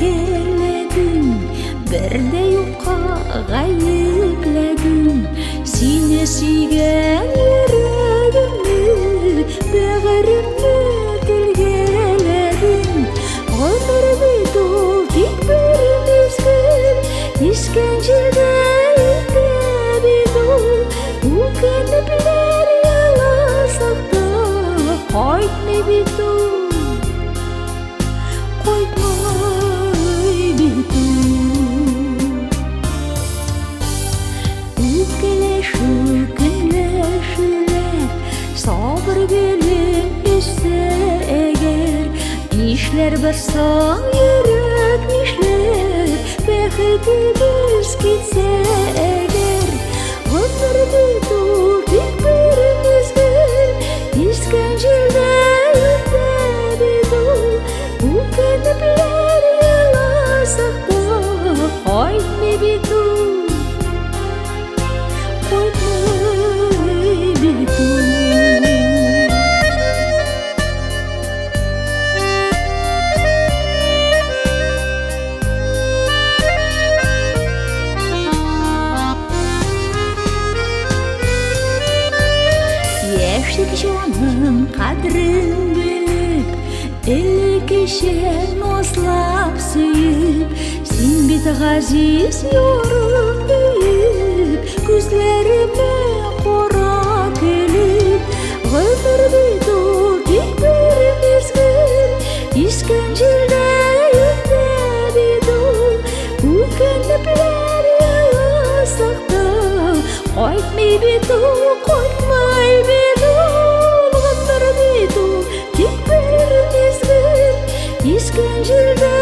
еркеледің, бірде юққа ғайыпләдің. Сені сүйген жүрегімді, бәғірімді тілгеледің. Ғұмыр бит ол тек бір мезгіл, ескен жерде өтіп бит ол. Өкініп яласақ та қайтмай бит ол. Sabır gelip düşse eğer, işler bassam yürek işler, bextimiz gitse eğer. Ömür bit ol tek bir mezgil, işkencede ötüp bit ol. Ökünüpler yalasak da qaytmay bit ol. Яшьлек жаным қадірін біліп, ілкешен ослап сүйіп, сен бет ғазиз yorым бейіп, көзлеріме қора келіп. Ғұмыр бит ол тек бір мезгіл, ескен жерде өтіп бит ол. Өкініплер яласақ та қайтмай бит ол, қайтмай бит ол. Ғұмыр бит ол тек бір мезгіл, ескен жерде